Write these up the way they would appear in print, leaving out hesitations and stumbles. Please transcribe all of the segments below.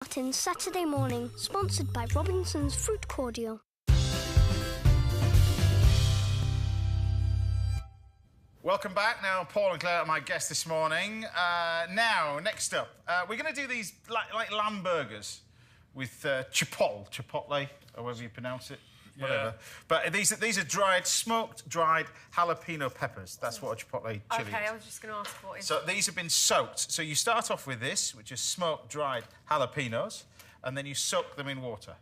Martin's Saturday Morning, sponsored by Robinson's Fruit Cordial. Welcome back. Now, Paul and Claire are my guests this morning. Next up, we're going to do these like lamb burgers with chipotle, or however you pronounce it. Whatever. But these are smoked dried jalapeno peppers. That's what a chipotle chili is. OK, I was just going to ask for it. So these have been soaked. So you start off with this, which is smoked dried jalapenos, and then you soak them in water.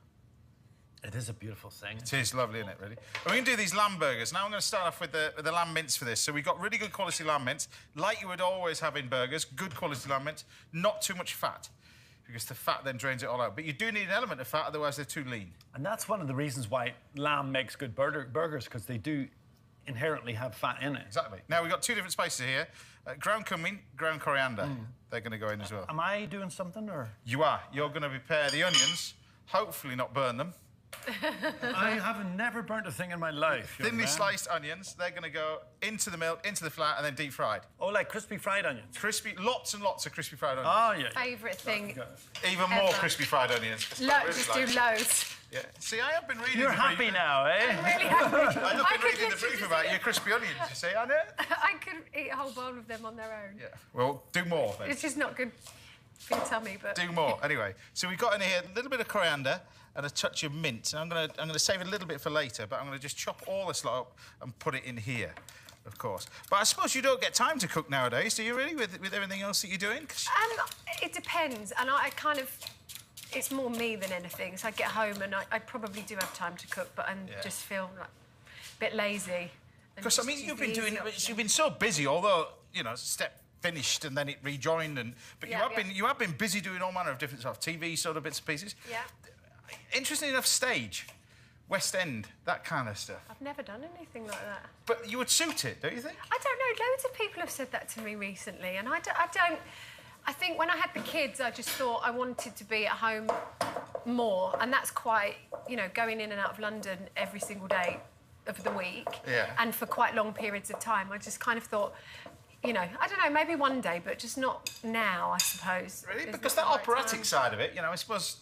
It is a beautiful thing. It is lovely, isn't it, really? And we're going to do these lamb burgers. Now I'm going to start off with the lamb mince for this. So we've got really good quality lamb mince, like you would always have in burgers, good quality lamb mince, not too much fat, because the fat then drains it all out. But you do need an element of fat, otherwise they're too lean. And that's one of the reasons why lamb makes good burgers, because they do inherently have fat in it. Exactly. Now, we've got two different spices here. Ground cumin, ground coriander. They're going to go in as well. Am I doing something, or...? You are. You're going to prepare the onions, hopefully not burn them. I have never burnt a thing in my life. Thinly sliced onions, they're going to go into the milk, into the flat, and then deep fried. Oh, like crispy fried onions? Crispy, lots and lots of crispy fried onions. Oh, yeah. Favourite thing. Even more crispy fried onions. Just do loads. Yeah. See, I have been reading You're happy now, eh? I'm really happy. I have been reading the brief about your crispy onions, you see, I know. I could eat a whole bowl of them on their own. Yeah. Well, do more, then. It's just not good for your tummy, but... Do more. Anyway, so we've got in here a little bit of coriander and a touch of mint. And I'm going to save a little bit for later, but I'm going to just chop all this lot up and put it in here, of course. But I suppose you don't get time to cook nowadays, do you really, with everything else that you're doing? It depends, and I kind of... It's more me than anything. So I get home and I probably do have time to cook, but I just feel like a bit lazy. Because, I mean, you've been so busy, although, you know, Step finished and then it rejoined, but you have been busy doing all manner of different sort of TV sort of bits and pieces. Yeah. Interesting enough, stage, West End, that kind of stuff. I've never done anything like that. But you would suit it, don't you think? I don't know. Loads of people have said that to me recently, and I don't... I think when I had the kids, I just thought I wanted to be at home more, and that's quite, you know, going in and out of London every single day of the week, and for quite long periods of time. I just kind of thought, you know, I don't know, maybe one day, but just not now, I suppose. Really? Because that operatic side of it, you know, I suppose...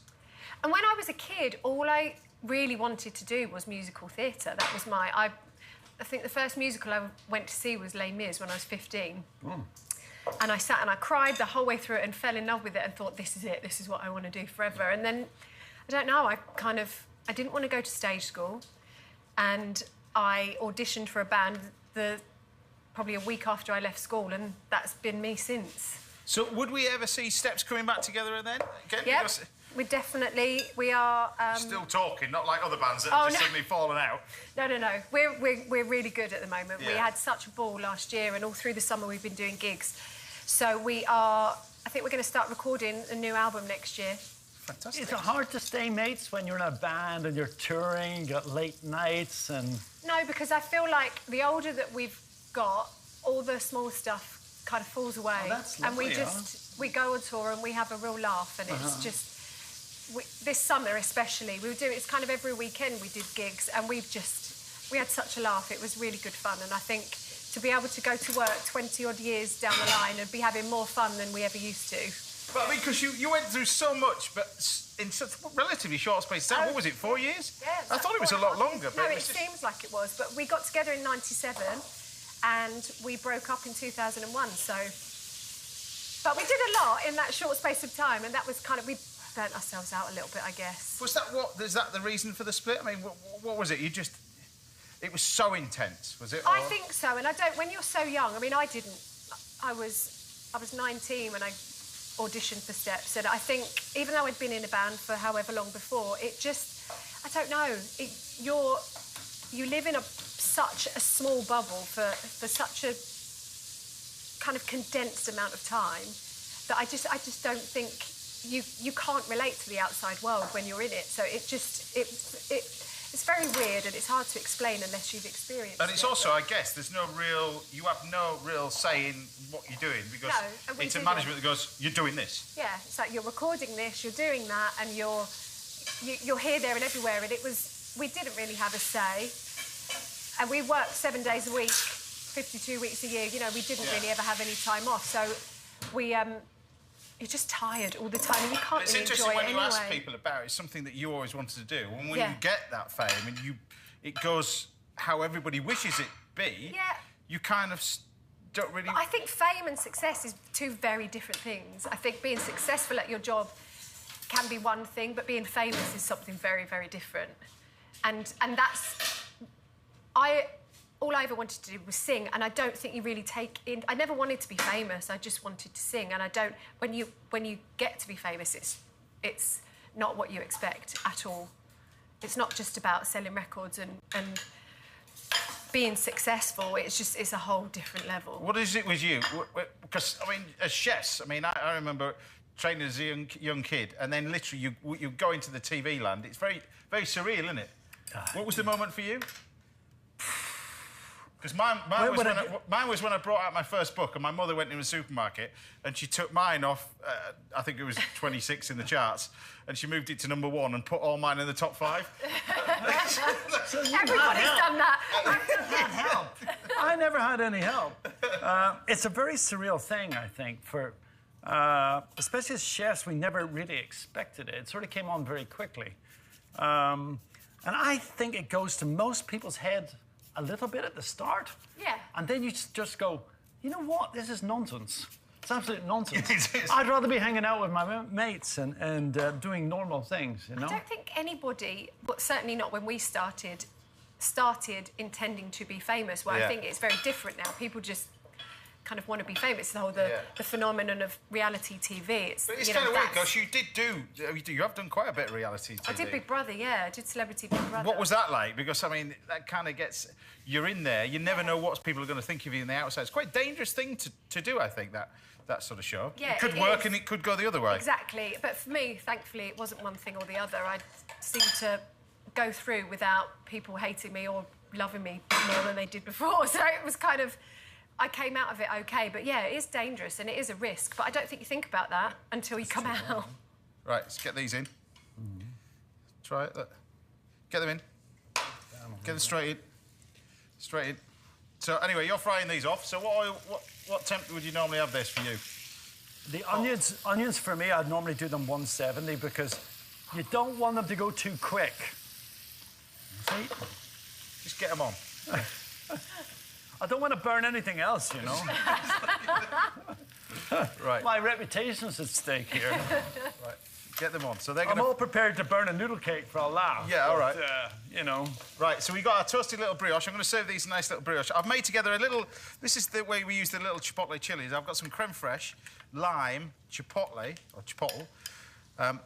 And when I was a kid, all I really wanted to do was musical theatre. That was my... I think the first musical I went to see was Les Mis when I was 15. And I sat and I cried the whole way through it and fell in love with it and thought, this is it, this is what I want to do forever. And then, I don't know, I didn't want to go to stage school, and I auditioned for a band probably a week after I left school, and that's been me since. So would we ever see Steps coming back together then? Again? Yep, we are... Still talking, not like other bands that have just suddenly fallen out. No. We're really good at the moment. Yeah. We had such a ball last year, and all through the summer we've been doing gigs. So I think we're going to start recording a new album next year. Fantastic. Is it hard to stay mates when you're in a band and you're touring, you got late nights and... No, because I feel like the older that we've got, all the small stuff kind of falls away. Oh, that's lovely, and we go on tour and we have a real laugh, and it's just... this summer especially, it's kind of every weekend we did gigs, and we had such a laugh. It was really good fun, and I think to be able to go to work 20-odd years down the line and be having more fun than we ever used to. But I mean, because you went through so much, but in such a relatively short space of time. What was it, 4 years? Yeah. I thought it was a lot longer. No, it seems like it was, but we got together in '97 and we broke up in 2001, so... But we did a lot in that short space of time, and that was kind of... We burnt ourselves out a little bit, I guess. Is that the reason for the split? I mean, what was it? It was so intense, was it? I think so, and when you're so young, I mean, I was 19 when I auditioned for Steps, and I think, even though I'd been in a band for however long before, it just, I don't know, you live in such a small bubble for such a kind of condensed amount of time that I just don't think you can't relate to the outside world when you're in it. So it's very weird, and it's hard to explain unless you've experienced it. And it's also, I guess, you have no real say in what you're doing, because it's a management that goes, you're doing this. Yeah, it's like you're recording this, you're doing that, and you're here, there and everywhere, and we didn't really have a say. And we worked 7 days a week, 52 weeks a year, you know, we didn't really ever have any time off, so we you're just tired all the time and you can't It's really interesting enjoy when it you anyway. ask people about it, it's something that you always wanted to do. And when Yeah. you get that fame and it goes how everybody wishes it be, Yeah. you kind of don't really... I think fame and success is two very different things. I think being successful at your job can be one thing, but being famous is something very, very different. And that's... All I ever wanted to do was sing, and I don't think you really take in... I never wanted to be famous, I just wanted to sing, and I don't... When you get to be famous, it's not what you expect at all. It's not just about selling records and being successful. It's a whole different level. What is it with you? Because, I mean, as chefs, I mean, I remember training as a young kid, and then literally you go into the TV land. It's very, very surreal, isn't it? What was the moment for you? Because mine was when I brought out my first book and my mother went in the supermarket and she took mine off, I think it was 26 in the charts, and she moved it to #1 and put all mine in the top 5. Everybody's done that. Help. I never had any help. It's a very surreal thing, I think, for especially as chefs, we never really expected it. It sort of came on very quickly. And I think it goes to most people's head a little bit at the start. Yeah. And then you just go, you know what? This is nonsense. It's absolute nonsense. It is. I'd rather be hanging out with my mates and doing normal things, you know? I don't think anybody, but certainly not when we started intending to be famous. Well, Yeah. I think it's very different now. People just kind of want to be famous. The phenomenon of reality TV. But it's kind of weird, because you have done quite a bit of reality TV. I did Big Brother, yeah. I did Celebrity Big Brother. What was that like? Because, I mean, that kind of gets... You're in there, you never know what people are going to think of you on the outside. It's quite a dangerous thing to do, I think, that sort of show. Yeah, it could it work is. and it could go the other way. Exactly. But for me, thankfully, it wasn't one thing or the other. I seemed to go through without people hating me or loving me more than they did before. So it was kind of... I came out of it OK. But, yeah, it is dangerous and it is a risk. But I don't think you think about that until you come out. Right, let's get these in. Try it. Look. Get them in. Get them straight in. Straight in. So, anyway, you're frying these off. So what temp would you normally have this for you? The onions for me, I'd normally do them 170 because you don't want them to go too quick. See? Just get them on. I don't want to burn anything else, you know. Right. My reputation's at stake here. Right. Get them on. So they're I'm going all prepared to burn a noodle cake for a laugh. Yeah, all right. You know. Right, so we got our toasted little brioche. I'm going to serve these nice little brioche. I've made together a little... This is the way we use the little chipotle chilies. I've got some creme fraiche, lime, chipotle,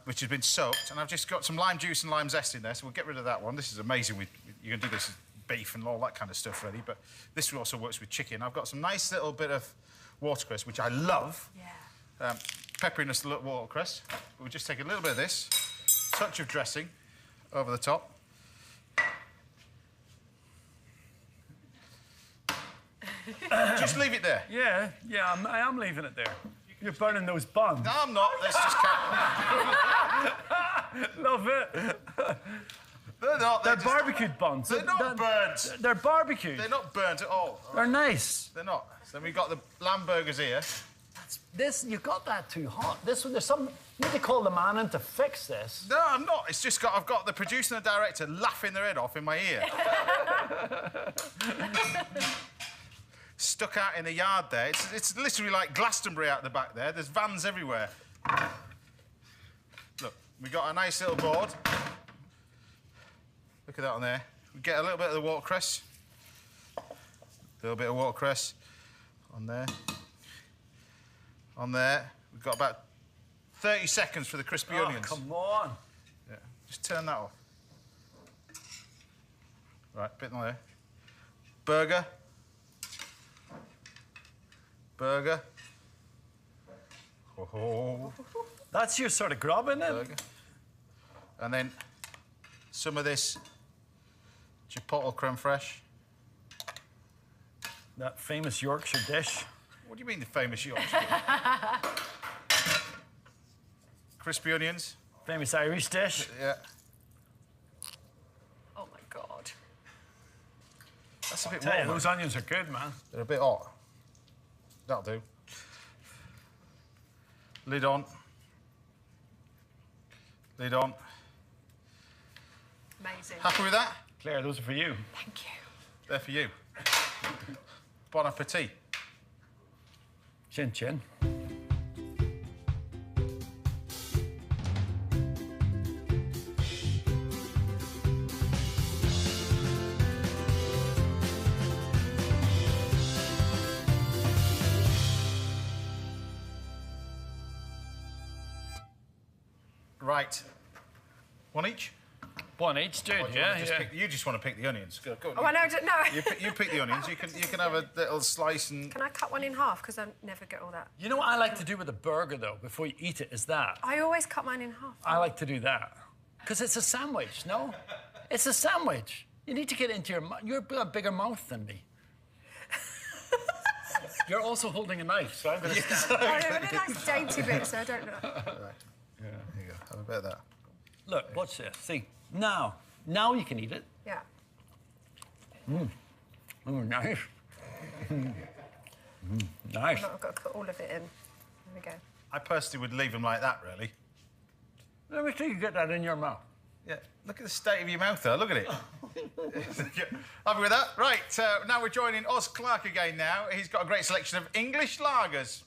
which has been soaked, and I've just got some lime juice and lime zest in there, so we'll get rid of that one. This is amazing. You can do this with beef and all that kind of stuff ready, but this also works with chicken. I've got some nice little bit of watercress, which I love. Yeah. Pepperiness, a little watercress. We'll just take a little bit of this, touch of dressing over the top. Just leave it there. Yeah, I am leaving it there. You're burning those buns. No, I'm not. Let's just Love it. They're not. They're barbecued buns. They're not burnt. They're barbecued. They're not burnt at all. They're nice. They're not. So then we've got the lamb burgers here. This, you got that too hot. This one, there's some. You need to call the man in to fix this. No, I'm not. It's just I've got the producer and the director laughing their head off in my ear. Stuck out in the yard there. It's literally like Glastonbury out the back there. There's vans everywhere. Look, we got a nice little board. Look at that on there. We get a little bit of the watercress. A little bit of watercress on there. On there. We've got about 30 seconds for the crispy onions. Come on. Yeah, just turn that off. Right, bit on there. Burger. Burger. Oh, That's your sort of grub, isn't it? burger. And then some of this chipotle creme fraiche. That famous Yorkshire dish. What do you mean the famous Yorkshire? Crispy onions. Famous Irish dish. Yeah. Oh, my God. That's a bit Tell you, warm. those onions are good, man. They're a bit hot. That'll do. Lid on. Lid on. Amazing. Happy with that? Claire, those are for you. Thank you. They're for you. Bon appetit. Chin chin. Right. One each? One each, dude. Or do you Yeah, wanna just yeah. you just want to pick the onions. Go on. Oh, I know. No. You pick the onions. You can have a little slice and. Can I cut one in half? Because I never get all that. You know what I like to do with a burger, though, before you eat it, is that. I always cut mine in half. I like to do that. Because it's a sandwich, no? It's a sandwich. You need to get into your mouth. You've got a bigger mouth than me. You're also holding a knife, so I'm going to stand. Oh, no, they're nice dainty bits, so I don't know. Yeah, there you go. Have a bit of that. Look, watch this. See, now you can eat it. Yeah. Oh, nice. Nice. I've got to put all of it in. There we go. I personally would leave them like that, really. Let me see you get that in your mouth. Yeah. Look at the state of your mouth there. Look at it. Happy with that? Right. Now we're joining Oz Clarke again now. He's got a great selection of English lagers.